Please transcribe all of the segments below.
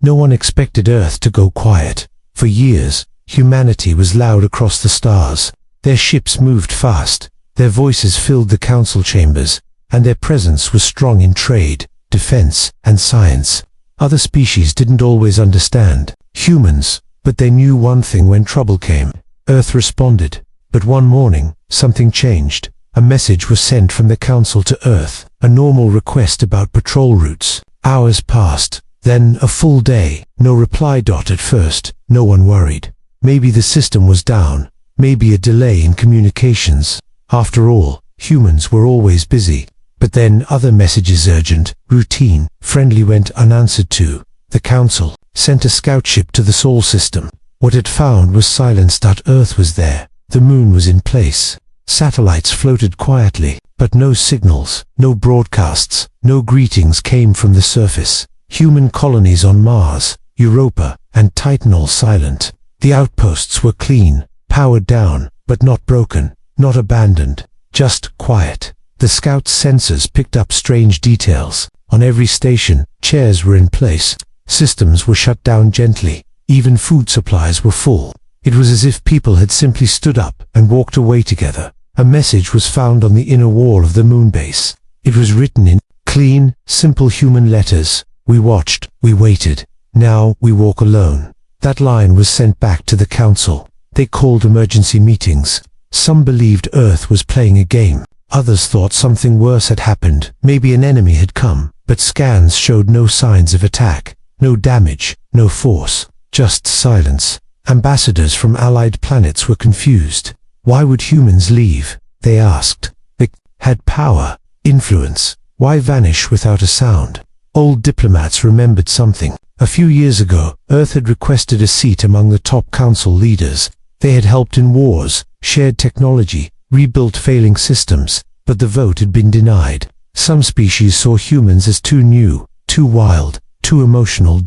No one expected Earth to go quiet. For years, humanity was loud across the stars. Their ships moved fast, their voices filled the council chambers, and their presence was strong in trade, defense, and science. Other species didn't always understand humans, but they knew one thing when trouble came. Earth responded. But one morning, something changed. A message was sent from the council to Earth, a normal request about patrol routes. Hours passed, then a full day. No reply. At first, no one worried. Maybe the system was down, maybe a delay in communications. After all, humans were always busy. But then other messages, urgent, routine, friendly, went unanswered too. The council sent a scout ship to the Sol system. What it found was silence. Earth was there. The moon was in place. Satellites floated quietly, but no signals, no broadcasts, no greetings came from the surface. Human colonies on Mars, Europa, and Titan all silent. The outposts were clean, powered down, but not broken, not abandoned, just quiet. The scout's sensors picked up strange details. On every station, chairs were in place. Systems were shut down gently. Even food supplies were full. It was as if people had simply stood up and walked away together. A message was found on the inner wall of the moon base. It was written in clean, simple human letters. We watched, we waited. Now we walk alone. That line was sent back to the council. They called emergency meetings. Some believed Earth was playing a game. Others thought something worse had happened. Maybe an enemy had come. But scans showed no signs of attack. No damage, no force. Just silence. Ambassadors from allied planets were confused. Why would humans leave? They asked. They had power, influence. Why vanish without a sound? Old diplomats remembered something. A few years ago, Earth had requested a seat among the top council leaders. They had helped in wars, shared technology, rebuilt failing systems, but the vote had been denied. Some species saw humans as too new, too wild, too emotional.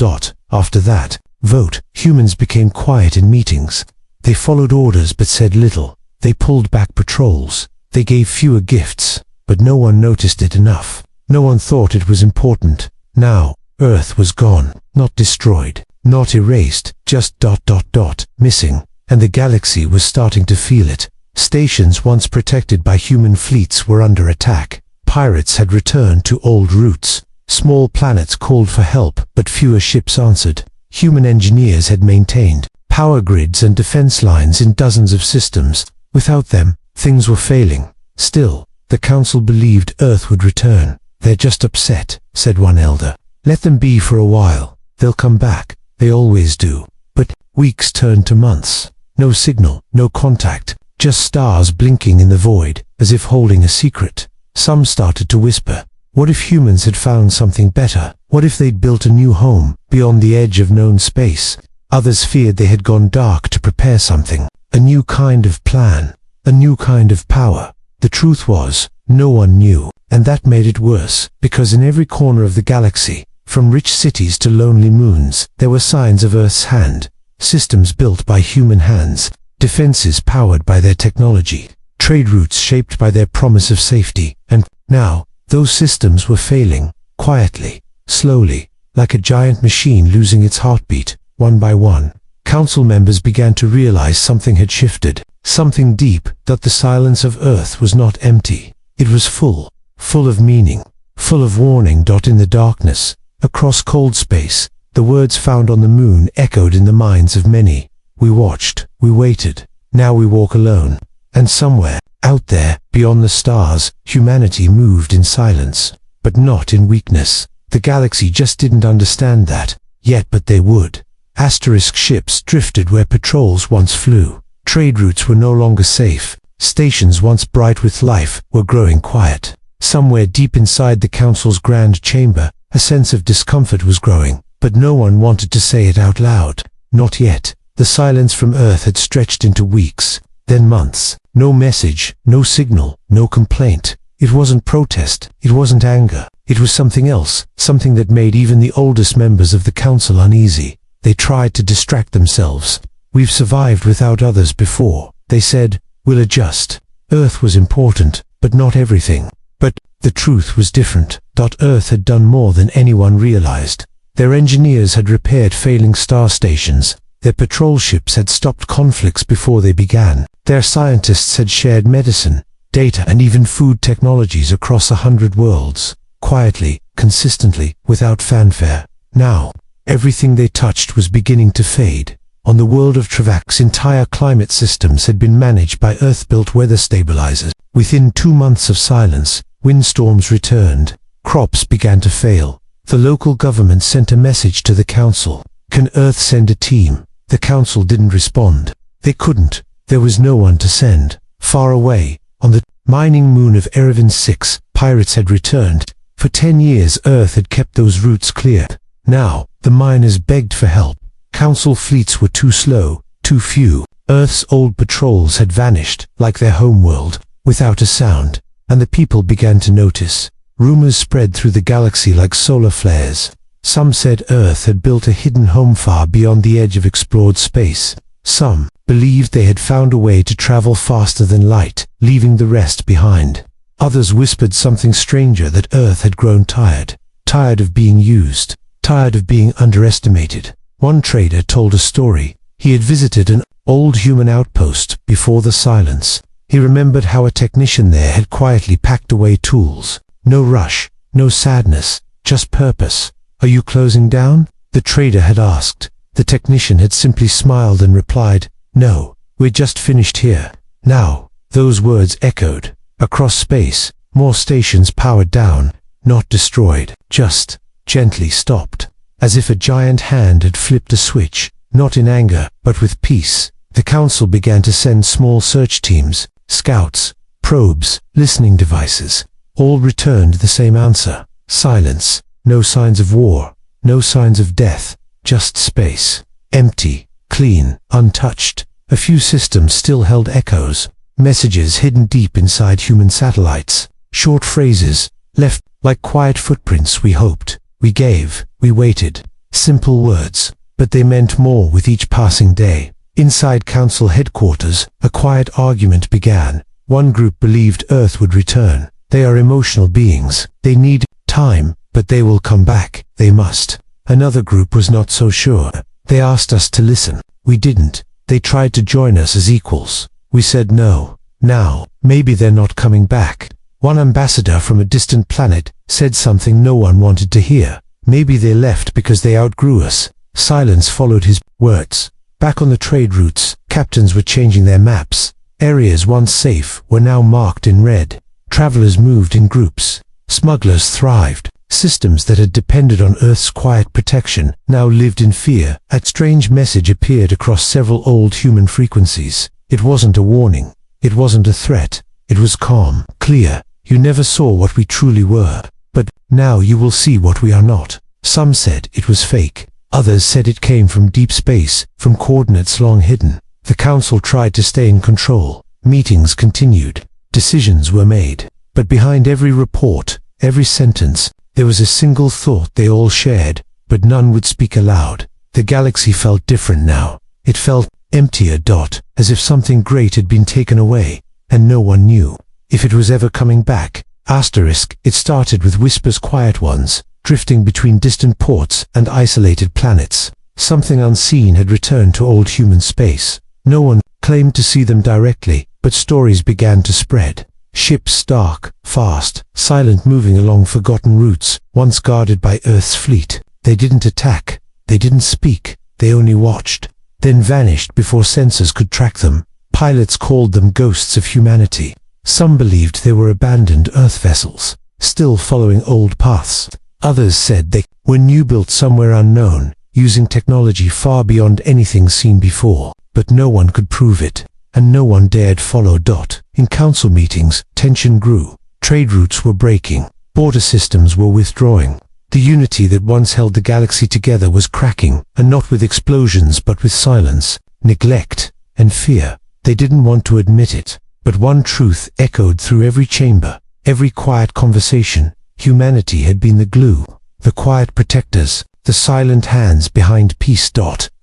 After that vote, humans became quiet in meetings. They followed orders but said little. They pulled back patrols. They gave fewer gifts, but no one noticed it enough. No one thought it was important. Now, Earth was gone, not destroyed, not erased, just missing, and the galaxy was starting to feel it. Stations once protected by human fleets were under attack. Pirates had returned to old routes. Small planets called for help, but fewer ships answered. Human engineers had maintained power grids and defense lines in dozens of systems. Without them, things were failing. Still, the council believed Earth would return. They're just upset, said one elder. Let them be for a while. They'll come back. They always do. But weeks turned to months. No signal, no contact, just stars blinking in the void, as if holding a secret. Some started to whisper. What if humans had found something better? What if they'd built a new home, beyond the edge of known space? Others feared they had gone dark to prepare something. A new kind of plan. A new kind of power. The truth was, no one knew. And that made it worse, because in every corner of the galaxy, from rich cities to lonely moons, there were signs of Earth's hand. Systems built by human hands. Defenses powered by their technology. Trade routes shaped by their promise of safety. And now, those systems were failing, quietly, slowly, like a giant machine losing its heartbeat, one by one. Council members began to realize something had shifted, something deep, that the silence of Earth was not empty. It was full of meaning, full of warning. In the darkness, across cold space, the words found on the moon echoed in the minds of many. We watched, we waited, now we walk alone. And somewhere, out there, beyond the stars, humanity moved in silence, but not in weakness. The galaxy just didn't understand that yet, but they would. Asterisk ships drifted where patrols once flew. Trade routes were no longer safe. Stations once bright with life were growing quiet. Somewhere deep inside the council's grand chamber, a sense of discomfort was growing, but no one wanted to say it out loud. Not yet. The silence from Earth had stretched into weeks, then months. No message, no signal, no complaint. It wasn't protest, it wasn't anger. It was something else, something that made even the oldest members of the council uneasy. They tried to distract themselves. We've survived without others before, they said. We'll adjust. Earth was important, but not everything. But the truth was different. Earth had done more than anyone realized. Their engineers had repaired failing star stations. Their patrol ships had stopped conflicts before they began. Their scientists had shared medicine, data, and even food technologies across 100 worlds, quietly, consistently, without fanfare. Now, everything they touched was beginning to fade. On the world of Travak's entire climate systems had been managed by Earth-built weather stabilizers. Within 2 months of silence, windstorms returned. Crops began to fail. The local government sent a message to the council. Can Earth send a team? The council didn't respond. They couldn't. There was no one to send. Far away, on the mining moon of Erevan 6, pirates had returned. For 10 years Earth had kept those routes clear. Now, the miners begged for help. Council fleets were too slow, too few. Earth's old patrols had vanished, like their homeworld, without a sound, and the people began to notice. Rumors spread through the galaxy like solar flares. Some said Earth had built a hidden home far beyond the edge of explored space. Some believed they had found a way to travel faster than light, leaving the rest behind. Others whispered something stranger, that Earth had grown tired. Tired of being used. Tired of being underestimated. One trader told a story. He had visited an old human outpost before the silence. He remembered how a technician there had quietly packed away tools. No rush, no sadness, just purpose. Are you closing down? The trader had asked. The technician had simply smiled and replied, no, we're just finished here. Now, those words echoed. Across space, more stations powered down, not destroyed, just gently stopped. As if a giant hand had flipped a switch, not in anger, but with peace. The council began to send small search teams, scouts, probes, listening devices. All returned the same answer. Silence. No signs of war. No signs of death. Just space. Empty. Clean. Untouched. A few systems still held echoes. Messages hidden deep inside human satellites. Short phrases, left like quiet footprints. We hoped. We gave. We waited. Simple words. But they meant more with each passing day. Inside council headquarters, a quiet argument began. One group believed Earth would return. They are emotional beings. They need time, but they will come back. They must. Another group was not so sure. They asked us to listen. We didn't. They tried to join us as equals. We said no. Now, maybe they're not coming back. One ambassador from a distant planet said something no one wanted to hear. Maybe they left because they outgrew us. Silence followed his words. Back on the trade routes, captains were changing their maps. Areas once safe were now marked in red. Travelers moved in groups. Smugglers thrived. Systems that had depended on Earth's quiet protection now lived in fear. A strange message appeared across several old human frequencies. It wasn't a warning. It wasn't a threat. It was calm, clear. You never saw what we truly were. But now you will see what we are not. Some said it was fake. Others said it came from deep space, from coordinates long hidden. The council tried to stay in control. Meetings continued. Decisions were made. But behind every report, every sentence, there was a single thought they all shared, but none would speak aloud. The galaxy felt different now. It felt emptier, as if something great had been taken away, and no one knew if it was ever coming back. It started with whispers, quiet ones, drifting between distant ports and isolated planets. Something unseen had returned to old human space. No one claimed to see them directly, but stories began to spread. Ships dark, fast, silent, moving along forgotten routes, once guarded by Earth's fleet. They didn't attack. They didn't speak. They only watched. Then vanished before sensors could track them. Pilots called them ghosts of humanity. Some believed they were abandoned Earth vessels, still following old paths. Others said they were new, built somewhere unknown, using technology far beyond anything seen before. But no one could prove it, and no one dared follow. In council meetings, tension grew. Trade routes were breaking. Border systems were withdrawing. The unity that once held the galaxy together was cracking, and not with explosions but with silence, neglect, and fear. They didn't want to admit it, but one truth echoed through every chamber, every quiet conversation. Humanity had been the glue, the quiet protectors, the silent hands behind peace.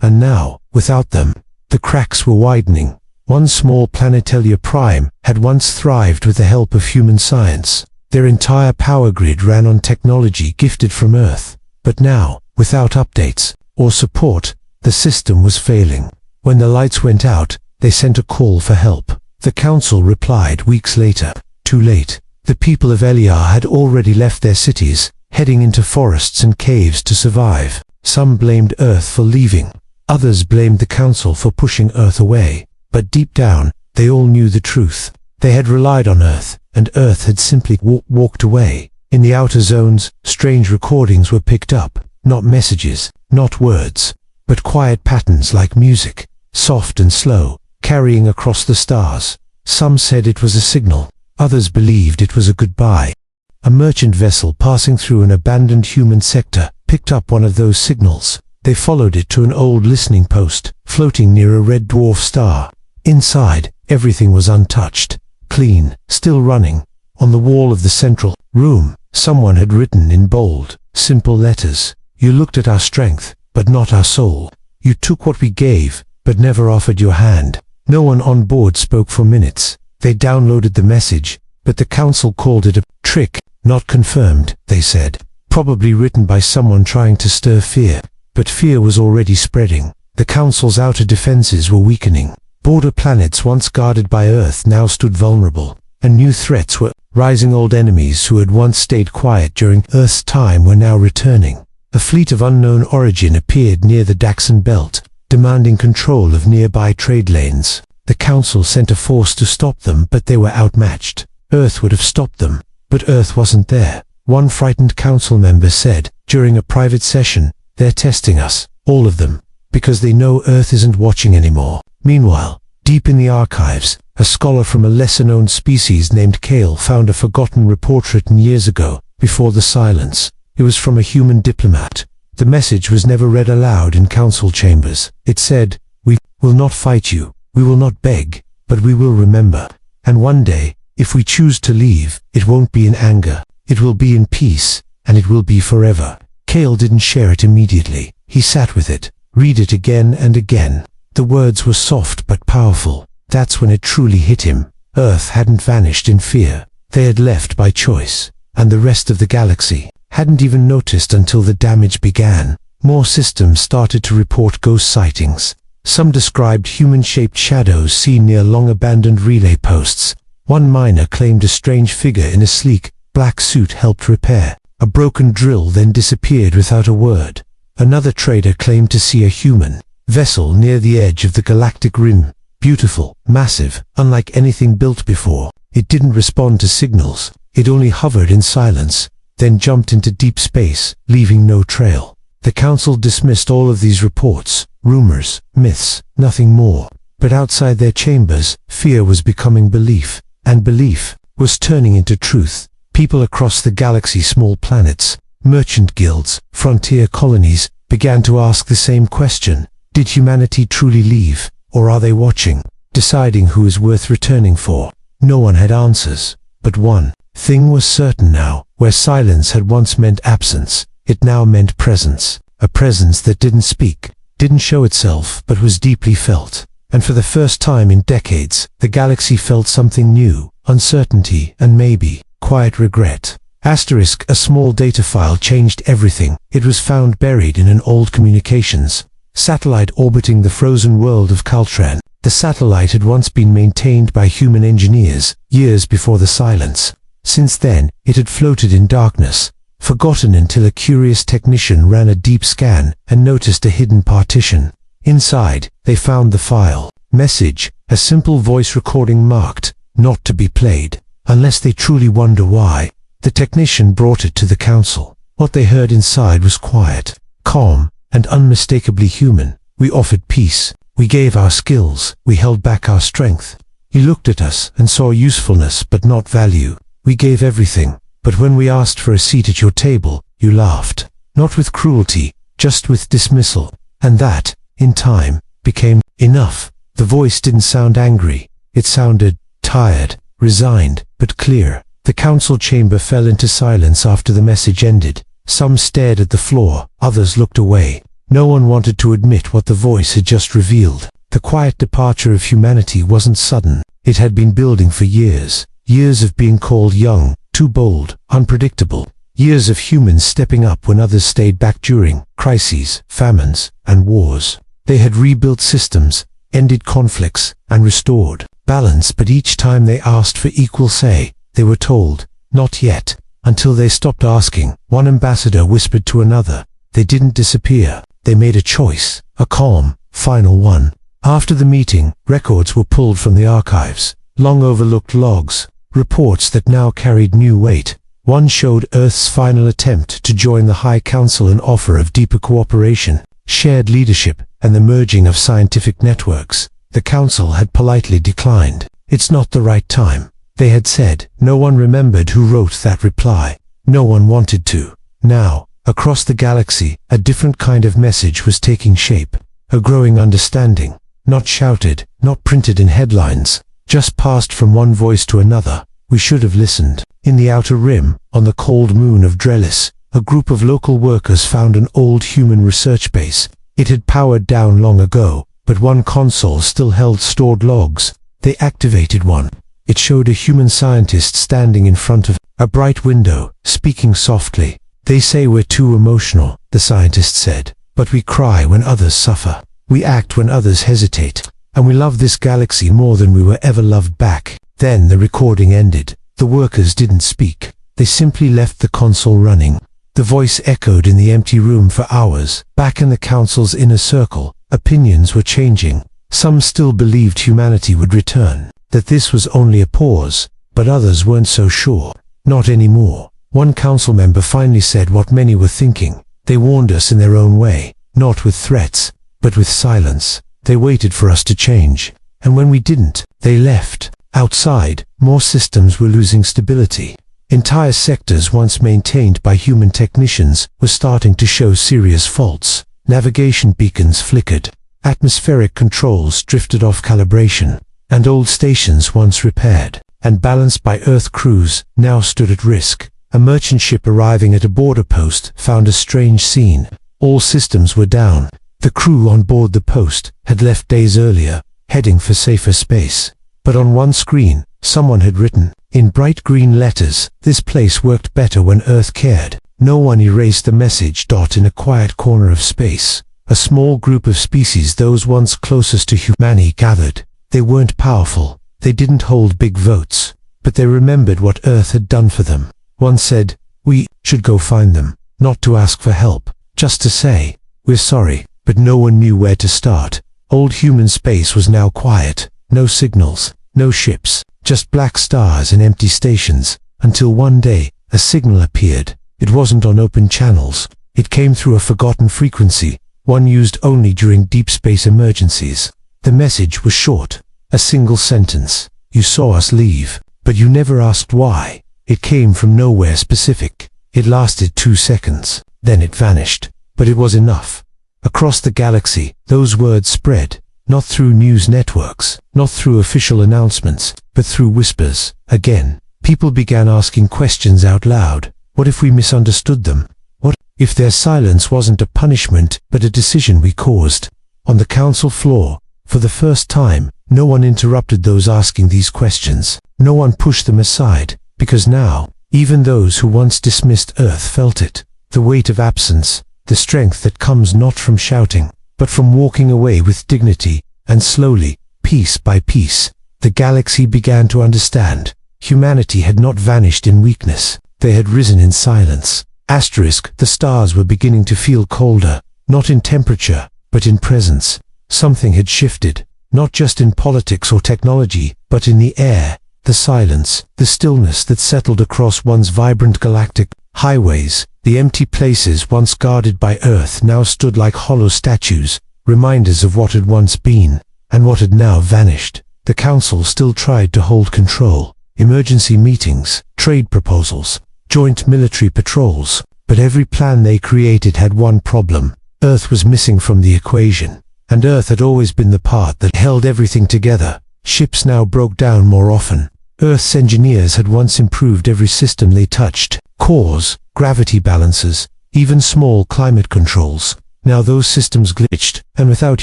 And now, without them, the cracks were widening. One small planetalia prime had once thrived with the help of human science. Their entire power grid ran on technology gifted from Earth. But now, without updates or support. The system was failing. When the lights went out, they sent a call for help. The council replied weeks later. Too late. The people of Eliar had already left their cities, heading into forests and caves to survive. Some blamed Earth for leaving. Others blamed the council for pushing Earth away. But deep down, they all knew the truth. They had relied on Earth, and Earth had simply walked away. In the outer zones, strange recordings were picked up. Not messages, not words, but quiet patterns like music, soft and slow, carrying across the stars. Some said it was a signal. Others believed it was a goodbye. A merchant vessel passing through an abandoned human sector picked up one of those signals. They followed it to an old listening post, floating near a red dwarf star. Inside, everything was untouched, clean, still running. On the wall of the central room, someone had written in bold, simple letters, "You looked at our strength, but not our soul. You took what we gave, but never offered your hand." No one on board spoke for minutes. They downloaded the message, but the council called it a trick, not confirmed, they said. Probably written by someone trying to stir fear. But fear was already spreading. The council's outer defenses were weakening. Border planets once guarded by Earth now stood vulnerable, and new threats were rising. Old enemies who had once stayed quiet during Earth's time were now returning. A fleet of unknown origin appeared near the Daxon Belt, demanding control of nearby trade lanes. The council sent a force to stop them, but they were outmatched. Earth would have stopped them, but Earth wasn't there. One frightened council member said, during a private session, "They're testing us, all of them, because they know Earth isn't watching anymore." Meanwhile, deep in the archives, a scholar from a lesser-known species named Kale found a forgotten report written years ago, before the silence. It was from a human diplomat. The message was never read aloud in council chambers. It said, "We will not fight you, we will not beg, but we will remember. And one day, if we choose to leave, it won't be in anger, it will be in peace, and it will be forever." Kale didn't share it immediately. He sat with it, read it again and again. The words were soft but powerful. That's when it truly hit him. Earth hadn't vanished in fear. They had left by choice. And the rest of the galaxy hadn't even noticed until the damage began. More systems started to report ghost sightings. Some described human-shaped shadows seen near long-abandoned relay posts. One miner claimed a strange figure in a sleek, black suit helped repair. A broken drill then disappeared without a word. Another trader claimed to see a human vessel near the edge of the galactic rim. Beautiful, massive, unlike anything built before. It didn't respond to signals. It only hovered in silence, then jumped into deep space, leaving no trail. The council dismissed all of these reports, rumors, myths, nothing more. But outside their chambers, fear was becoming belief, and belief was turning into truth. People across the galaxy, small planets, merchant guilds, frontier colonies, began to ask the same question. Did humanity truly leave, or are they watching, deciding who is worth returning for? No one had answers, but one thing was certain now. Where silence had once meant absence, it now meant presence. A presence that didn't speak, didn't show itself, but was deeply felt. And for the first time in decades, the galaxy felt something new, uncertainty and maybe quiet regret. Asterisk, a small data file changed everything. It was found buried in an old communications satellite orbiting the frozen world of Caltran. The satellite had once been maintained by human engineers, years before the silence. Since then, it had floated in darkness, forgotten until a curious technician ran a deep scan and noticed a hidden partition. Inside, they found the file. Message, a simple voice recording marked, "Not to be played," unless they truly wonder why. The technician brought it to the council. What they heard inside was quiet, calm, and unmistakably human. "We offered peace. We gave our skills. We held back our strength. You looked at us and saw usefulness but not value. We gave everything, but when we asked for a seat at your table, you laughed. Not with cruelty, just with dismissal. And that, in time, became enough." The voice didn't sound angry. It sounded tired, resigned, but clear. The council chamber fell into silence after the message ended. Some stared at the floor, others looked away. No one wanted to admit what the voice had just revealed. The quiet departure of humanity wasn't sudden. It had been building for years. Years of being called young, too bold, unpredictable. Years of humans stepping up when others stayed back during crises, famines, and wars. They had rebuilt systems, ended conflicts, and restored balance, but each time they asked for equal say, they were told, "Not yet," until they stopped asking. One ambassador whispered to another. They didn't disappear. They made a choice, a calm, final one. After the meeting, records were pulled from the archives, long overlooked logs, reports that now carried new weight. One showed Earth's final attempt to join the High Council, an offer of deeper cooperation, shared leadership, and the merging of scientific networks. The Council had politely declined. "It's not the right time," they had said. No one remembered who wrote that reply. No one wanted to. Now, across the galaxy, a different kind of message was taking shape. A growing understanding, not shouted, not printed in headlines, just passed from one voice to another. We should have listened. In the outer rim, on the cold moon of Drelis, a group of local workers found an old human research base. It had powered down long ago, but one console still held stored logs. They activated one. It showed a human scientist standing in front of a bright window, speaking softly. "They say we're too emotional," the scientist said, "but we cry when others suffer. We act when others hesitate. And we love this galaxy more than we were ever loved back." Then the recording ended. The workers didn't speak. They simply left the console running. The voice echoed in the empty room for hours. Back in the Council's inner circle, opinions were changing. Some still believed humanity would return, that this was only a pause, but others weren't so sure. Not anymore. One council member finally said what many were thinking. They warned us in their own way, not with threats, but with silence. They waited for us to change, and when we didn't, they left. Outside, more systems were losing stability. Entire sectors once maintained by human technicians were starting to show serious faults. Navigation beacons flickered, atmospheric controls drifted off calibration, and old stations once repaired and balanced by Earth crews now stood at risk. A merchant ship arriving at a border post found a strange scene. All systems were down. The crew on board the post had left days earlier, heading for safer space. But on one screen, someone had written, in bright green letters, "This place worked better when Earth cared." No one erased the message. In a quiet corner of space, a small group of species, those once closest to humanity, gathered. They weren't powerful. They didn't hold big votes. But they remembered what Earth had done for them. One said, "We should go find them," not to ask for help, just to say, "We're sorry." But no one knew where to start. Old human space was now quiet. No signals, no ships, just black stars and empty stations, until one day, a signal appeared. It wasn't on open channels. It came through a forgotten frequency, one used only during deep space emergencies. The message was short, a single sentence. "You saw us leave, but you never asked why." It came from nowhere specific. It lasted 2 seconds, then it vanished. But it was enough. Across the galaxy, those words spread, not through news networks, not through official announcements, but through whispers. Again, people began asking questions out loud. What if we misunderstood them? What if their silence wasn't a punishment, but a decision we caused? On the council floor, for the first time, no one interrupted those asking these questions. No one pushed them aside, because now, even those who once dismissed Earth felt it. The weight of absence, the strength that comes not from shouting, but from walking away with dignity. And slowly, piece by piece, the galaxy began to understand. Humanity had not vanished in weakness. They had risen in silence. The stars were beginning to feel colder, not in temperature, but in presence. Something had shifted, not just in politics or technology, but in the air, the silence, the stillness that settled across one's vibrant galactic highways. The empty places once guarded by Earth now stood like hollow statues, reminders of what had once been, and what had now vanished. The Council still tried to hold control. Emergency meetings, trade proposals, joint military patrols, but every plan they created had one problem. Earth was missing from the equation, and Earth had always been the part that held everything together. Ships now broke down more often. Earth's engineers had once improved every system they touched. Cores, gravity balancers, even small climate controls. Now those systems glitched, and without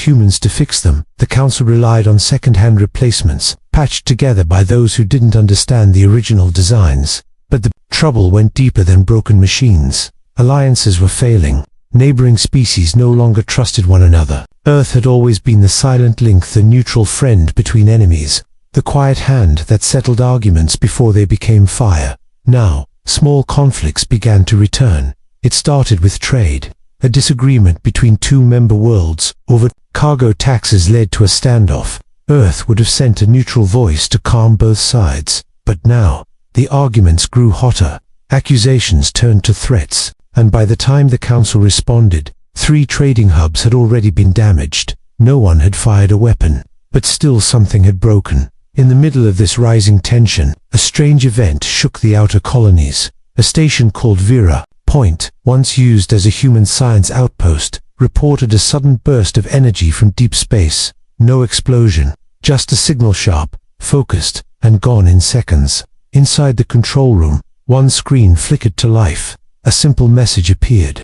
humans to fix them, the Council relied on second-hand replacements, patched together by those who didn't understand the original designs. But the trouble went deeper than broken machines. Alliances were failing. Neighboring species no longer trusted one another. Earth had always been the silent link, the neutral friend between enemies, the quiet hand that settled arguments before they became fire. Now, small conflicts began to return. It started with trade. A disagreement between two member worlds over cargo taxes led to a standoff. Earth would have sent a neutral voice to calm both sides. But now, the arguments grew hotter. Accusations turned to threats, and by the time the Council responded, 3 trading hubs had already been damaged. No one had fired a weapon, but still something had broken. In the middle of this rising tension, a strange event shook the outer colonies. A station called Vera Point, once used as a human science outpost, reported a sudden burst of energy from deep space. No explosion, just a signal, sharp, focused, and gone in seconds. Inside the control room, one screen flickered to life. A simple message appeared.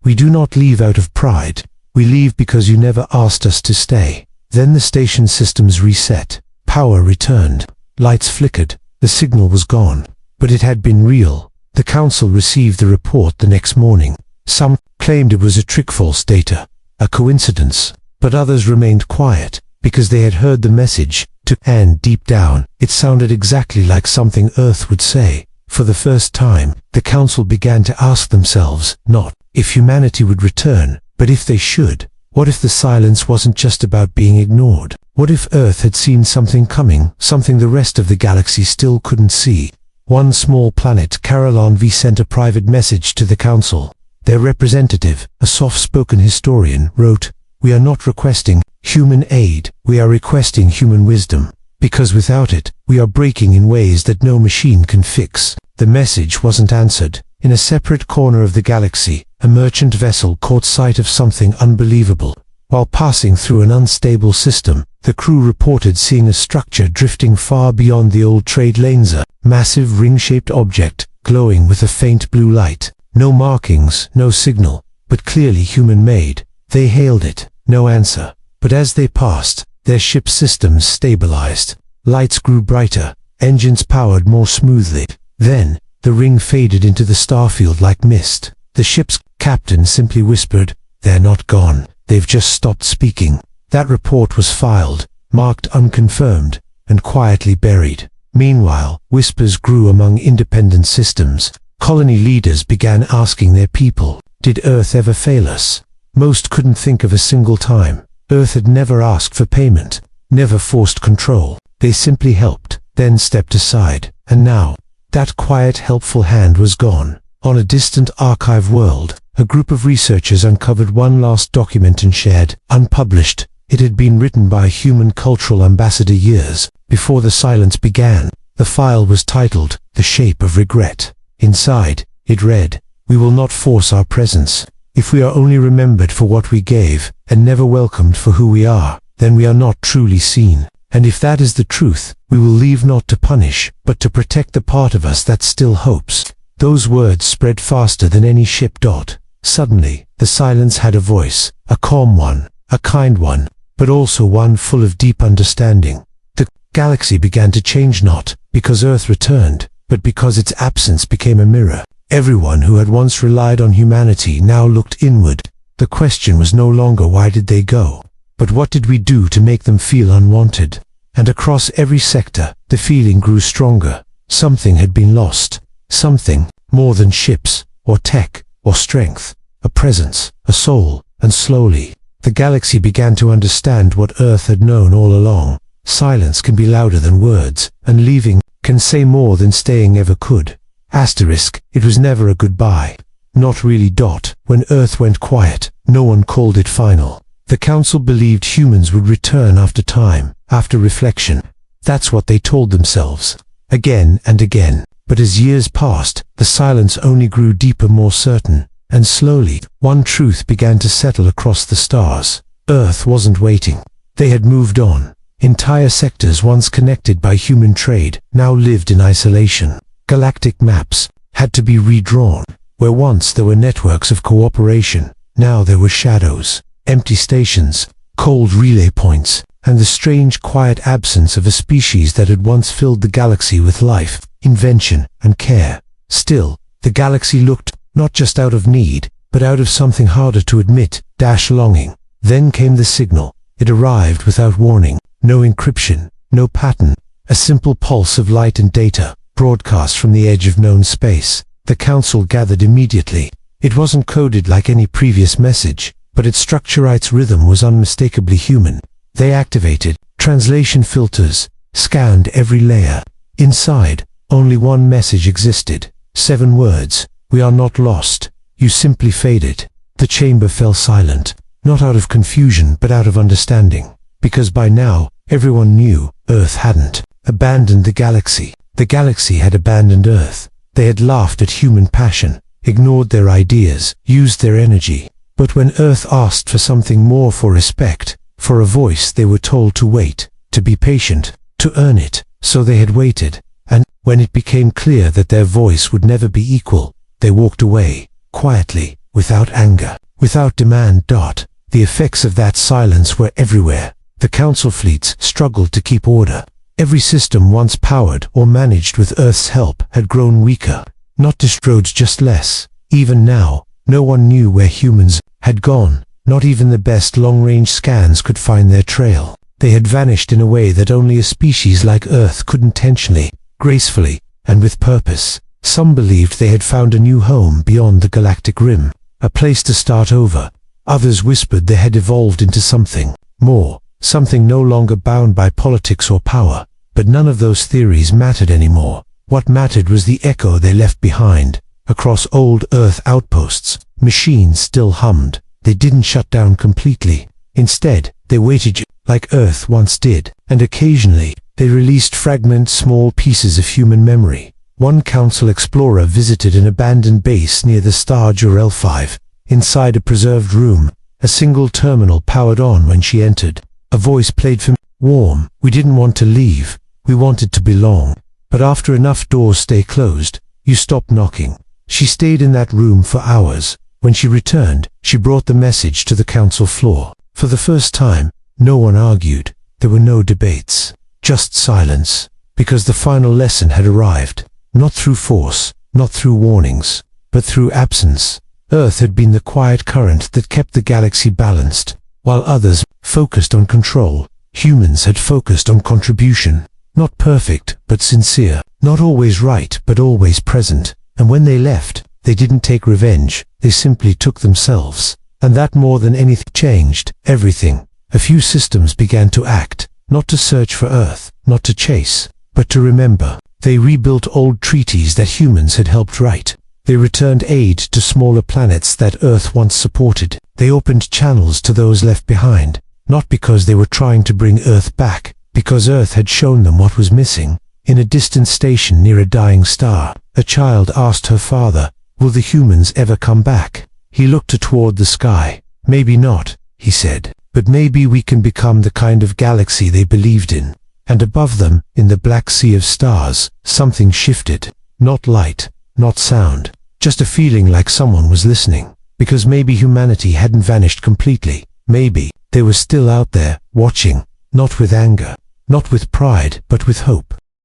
"We do not leave out of pride. We leave because you never asked us to stay." Then the station systems reset. Power returned. Lights flickered. The signal was gone. But it had been real. The Council received the report the next morning. Some claimed it was a trick, false data, a coincidence. But others remained quiet, because they had heard the message, and deep down, it sounded exactly like something Earth would say. For the first time, the Council began to ask themselves, not if humanity would return, but if they should. What if the silence wasn't just about being ignored? What if Earth had seen something coming, something the rest of the galaxy still couldn't see? One small planet, Carolon V, sent a private message to the Council. Their representative, a soft-spoken historian, wrote, "We are not requesting human aid, we are requesting human wisdom. Because without it, we are breaking in ways that no machine can fix." The message wasn't answered. In a separate corner of the galaxy, a merchant vessel caught sight of something unbelievable. While passing through an unstable system, the crew reported seeing a structure drifting far beyond the old trade lanes, a massive ring-shaped object, glowing with a faint blue light. No markings, no signal, but clearly human-made. They hailed it. No answer. But as they passed, their ship's systems stabilized. Lights grew brighter, engines powered more smoothly. Then, the ring faded into the starfield like mist. The ship's captain simply whispered, "They're not gone. They've just stopped speaking." That report was filed, marked unconfirmed, and quietly buried. Meanwhile, whispers grew among independent systems. Colony leaders began asking their people, "Did Earth ever fail us?" Most couldn't think of a single time. Earth had never asked for payment, never forced control. They simply helped, then stepped aside. And now, that quiet, helpful hand was gone. On a distant archive world, a group of researchers uncovered one last document and shared, unpublished. It had been written by a human cultural ambassador years before the silence began. The file was titled, "The Shape of Regret." Inside, it read, "We will not force our presence. If we are only remembered for what we gave, and never welcomed for who we are, then we are not truly seen. And if that is the truth, we will leave not to punish, but to protect the part of us that still hopes." Those words spread faster than any ship. Suddenly, the silence had a voice, a calm one, a kind one, but also one full of deep understanding. The galaxy began to change, not because Earth returned, but because its absence became a mirror. Everyone who had once relied on humanity now looked inward. The question was no longer why did they go, but what did we do to make them feel unwanted? And across every sector, the feeling grew stronger. Something had been lost. Something more than ships, or tech, or strength. A presence, a soul, and slowly, the galaxy began to understand what Earth had known all along. Silence can be louder than words, and leaving can say more than staying ever could. It was never a goodbye. Not really. When Earth went quiet, no one called it final. The Council believed humans would return after time, after reflection. That's what they told themselves, again and again. But as years passed, the silence only grew deeper, more certain. And slowly, one truth began to settle across the stars. Earth wasn't waiting. They had moved on. Entire sectors once connected by human trade now lived in isolation. Galactic maps had to be redrawn. Where once there were networks of cooperation, now there were shadows, empty stations, cold relay points, and the strange quiet absence of a species that had once filled the galaxy with life, invention, and care. Still, the galaxy looked, not just out of need, but out of something harder to admit, longing. Then came the signal. It arrived without warning. No encryption, no pattern. A simple pulse of light and data, broadcast from the edge of known space. The council gathered immediately. It wasn't coded like any previous message, but its structure, its rhythm was unmistakably human. They activated translation filters, scanned every layer. Inside, only one message existed. 7 words. We are not lost. You simply faded. The chamber fell silent, not out of confusion but out of understanding. Because by now, everyone knew Earth hadn't abandoned the galaxy. The galaxy had abandoned Earth. They had laughed at human passion, ignored their ideas, used their energy. But when Earth asked for something more, for respect, for a voice, they were told to wait, to be patient, to earn it. So they had waited, and when it became clear that their voice would never be equal, they walked away, quietly, without anger, without demand. The effects of that silence were everywhere. The council fleets struggled to keep order. Every system once powered or managed with Earth's help had grown weaker, not destroyed, just less. Even now, no one knew where humans had gone. Not even the best long-range scans could find their trail. They had vanished in a way that only a species like Earth could, intentionally, gracefully, and with purpose. Some believed they had found a new home beyond the galactic rim, a place to start over. Others whispered they had evolved into something more, something no longer bound by politics or power. But none of those theories mattered anymore. What mattered was the echo they left behind. Across old Earth outposts, machines still hummed. They didn't shut down completely. Instead, they waited like Earth once did, and occasionally, they released fragments, small pieces of human memory. One council explorer visited an abandoned base near the star Jor-El 5. Inside a preserved room, a single terminal powered on when she entered. A voice played from warm. We didn't want to leave. We wanted to belong. But after enough doors stay closed, you stop knocking. She stayed in that room for hours. When she returned, she brought the message to the council floor. For the first time, no one argued. There were no debates. Just silence. Because the final lesson had arrived. Not through force, not through warnings, but through absence. Earth had been the quiet current that kept the galaxy balanced. While others focused on control, humans had focused on contribution. Not perfect, but sincere. Not always right, but always present. And when they left, they didn't take revenge. They simply took themselves. And that, more than anything, changed everything. A few systems began to act, not to search for Earth, not to chase, but to remember. They rebuilt old treaties that humans had helped write. They returned aid to smaller planets that Earth once supported. They opened channels to those left behind, not because they were trying to bring Earth back, because Earth had shown them what was missing. In a distant station near a dying star, a child asked her father, "Will the humans ever come back?" He looked toward the sky. "Maybe not," he said, "but maybe we can become the kind of galaxy they believed in." And above them, in the black sea of stars, something shifted. Not light, not sound, just a feeling like someone was listening. Because maybe humanity hadn't vanished completely. Maybe they were still out there, watching, not with anger, not with pride, but with hope.